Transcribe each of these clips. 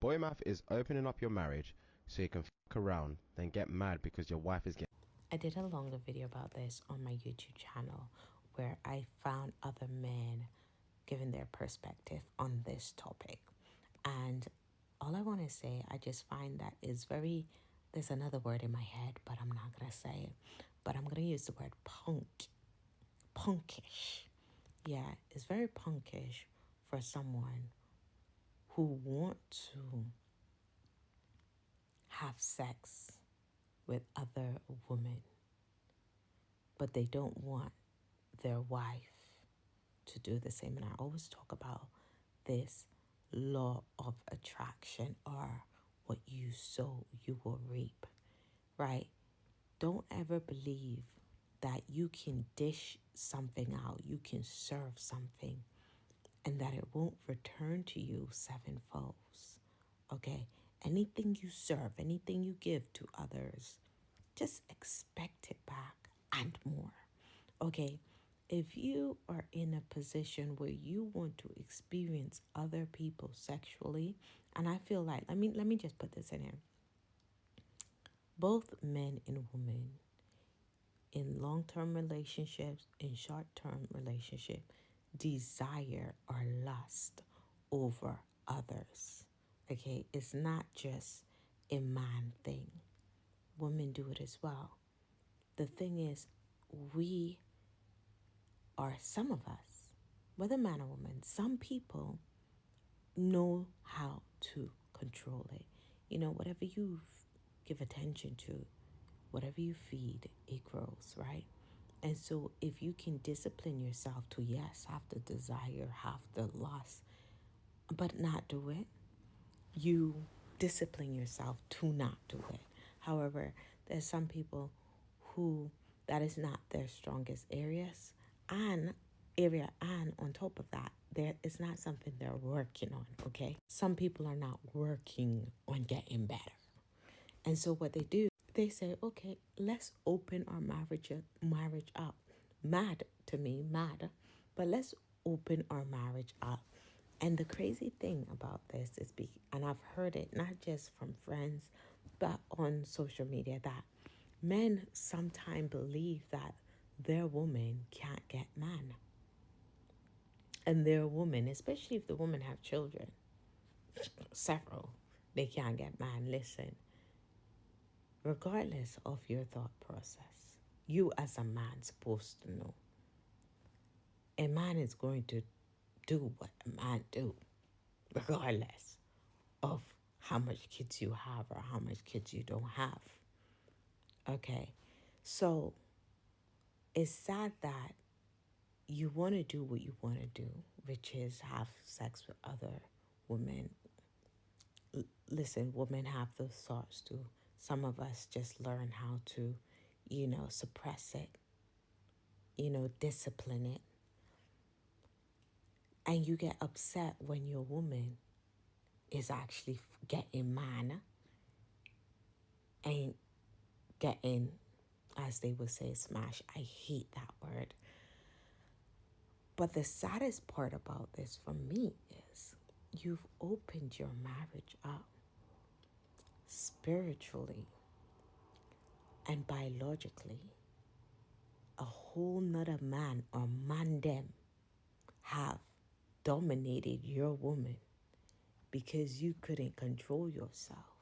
Boy math is opening up your marriage so you can fuck around, then get mad because your wife is getting. I did a longer video about this on my YouTube channel where I found other men giving their perspective on this topic. And all I want to say, I just find that is very, there's another word in my head, but I'm not going to say it. But I'm going to use the word punkish. Yeah, it's very punkish for someone who want to have sex with other women, but they don't want their wife to do the same. And I always talk about this law of attraction, or what you sow, you will reap, right? Don't ever believe that you can dish something out, you can serve something, and that it won't return to you sevenfold. Okay? Anything you serve, anything you give to others, just expect it back and more. Okay? If you are in a position where you want to experience other people sexually, and I feel like, let me just put this in here. Both men and women in long-term relationships, in short-term relationship, desire or lust over others. Okay, it's not just a man thing. Women do it as well. The thing is, we are, some of us, whether man or woman, some people know how to control it. You know, whatever you give attention to, whatever you feed, it grows, right? And so if you can discipline yourself to, yes, have the desire, have the lust, but not do it, you discipline yourself to not do it. However, there's some people who that is not their strongest and on top of that, there is not something they're working on, okay? Some people are not working on getting better. And so what they do, they say, okay, let's open our marriage up. Mad to me, mad, but let's open our marriage up. And the crazy thing about this is, and I've heard it not just from friends, but on social media, that men sometimes believe that their woman can't get man. And their woman, especially if the woman have children, several, they can't get man. Listen, regardless of your thought process, you as a man supposed to know. A man is going to do what a man do, regardless of how much kids you have or how much kids you don't have. Okay, so it's sad that you want to do what you want to do, which is have sex with other women. Listen, women have those thoughts too. Some of us just learn how to, suppress it, discipline it. And you get upset when your woman is actually getting man and getting, as they would say, smash. I hate that word. But the saddest part about this for me is you've opened your marriage up spiritually and biologically. A whole nother man or man them have dominated your woman because you couldn't control yourself.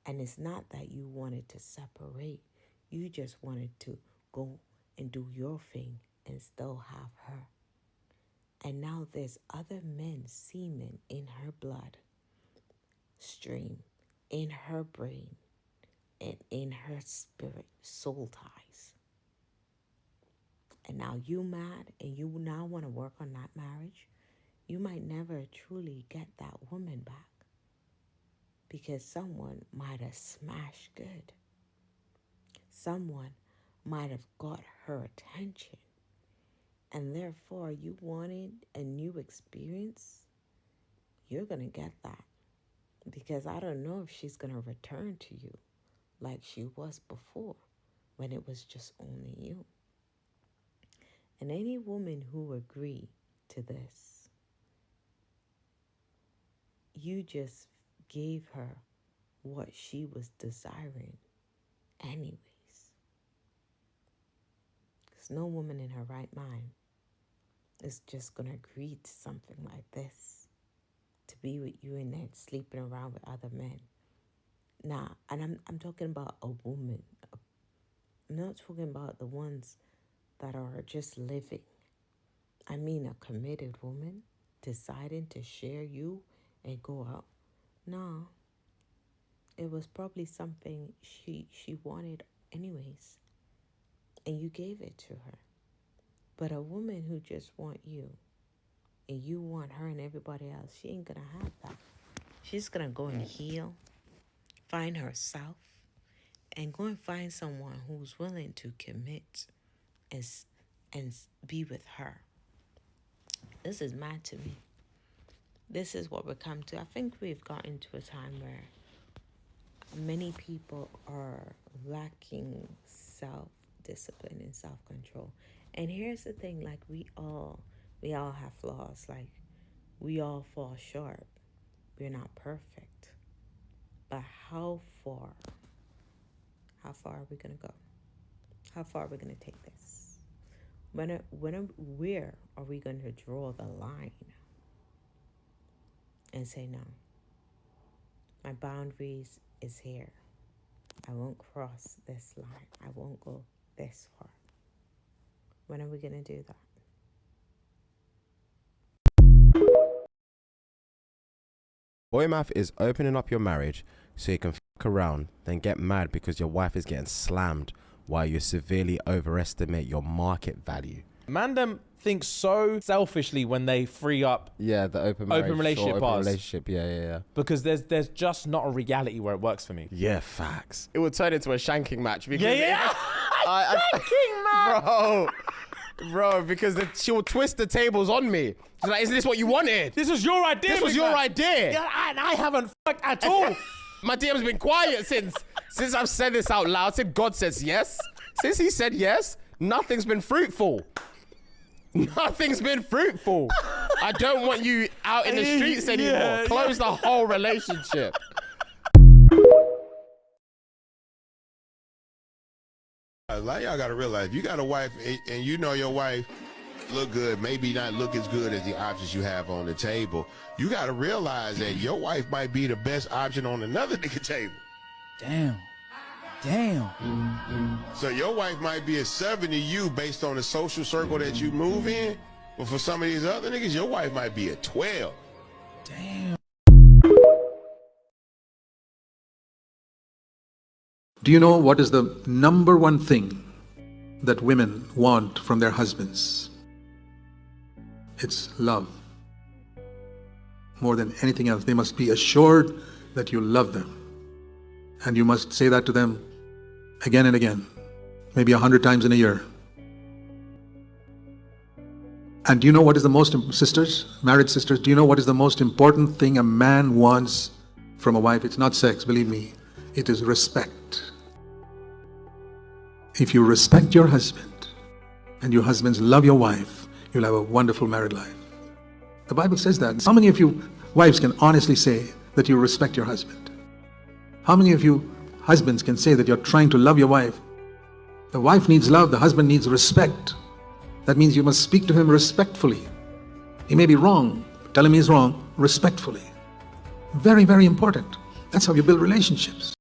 And it's not that you wanted to separate. You just wanted to go and do your thing and still have her. And now there's other men's semen in her blood stream, in her brain, and in her spirit, soul ties. And now you mad and you now want to work on that marriage. You might never truly get that woman back because someone might have smashed good. Someone might have got her attention. And therefore, you wanted a new experience. You're going to get that. Because I don't know if she's going to return to you like she was before when it was just only you. And any woman who agree to this, you just gave her what she was desiring anyways. Because no woman in her right mind is just going to agree to something like this, to be with you and then sleeping around with other men. Nah, and I'm talking about a woman. I'm not talking about the ones that are just living. I mean a committed woman deciding to share you and go out. No, it was probably something she wanted anyways, and you gave it to her. But a woman who just want you and you want her and everybody else, she ain't gonna have that. She's gonna go and heal, find herself, and go and find someone who's willing to commit and be with her. This is mad to me. This is what we've come to. I think we've gotten to a time where many people are lacking self-discipline and self-control. And here's the thing, like we all have flaws. Like we all fall short. We're not perfect. But how far are we gonna go? How far are we gonna take this? Where are we gonna draw the line and say, no, my boundaries is here. I won't cross this line. I won't go this far. When are we gonna do that? Boy Math is opening up your marriage so you can fuck around, then get mad because your wife is getting slammed while you severely overestimate your market value. Mandem think so selfishly when they free up Yeah, the open relationship bars. Yeah. because there's just not a reality where it works for me. Yeah, facts. It would turn into a shanking match. Because Shanking match! Bro, because she will twist the tables on me. She's like, isn't this what you wanted? This was your idea. This was your idea. Yeah, and I haven't fucked at all. My DM's been quiet since I've said this out loud. Since God says yes. Since he said yes, nothing's been fruitful. Nothing's been fruitful. I don't want you out in the streets anymore. Close the whole relationship. Like y'all gotta realize, if you got a wife and you know your wife look good, maybe not look as good as the options you have on the table, you gotta realize that your wife might be the best option on another nigga table. Damn. So your wife might be a 7 to you based on the social circle that you move in, but for some of these other niggas, your wife might be a 12. Damn. Do you know what is the number one thing that women want from their husbands? It's love. More than anything else, they must be assured that you love them. And you must say that to them again and again, maybe 100 times in a year. And do you know what is the most, sisters, married sisters, do you know what is the most important thing a man wants from a wife? It's not sex, believe me. It is respect. If you respect your husband and your husbands love your wife, you'll have a wonderful married life. The Bible says that. How many of you wives can honestly say that you respect your husband? How many of you husbands can say that you're trying to love your wife? The wife needs love, the husband needs respect. That means you must speak to him respectfully. He may be wrong, tell him he's wrong, respectfully. Very, very important. That's how you build relationships.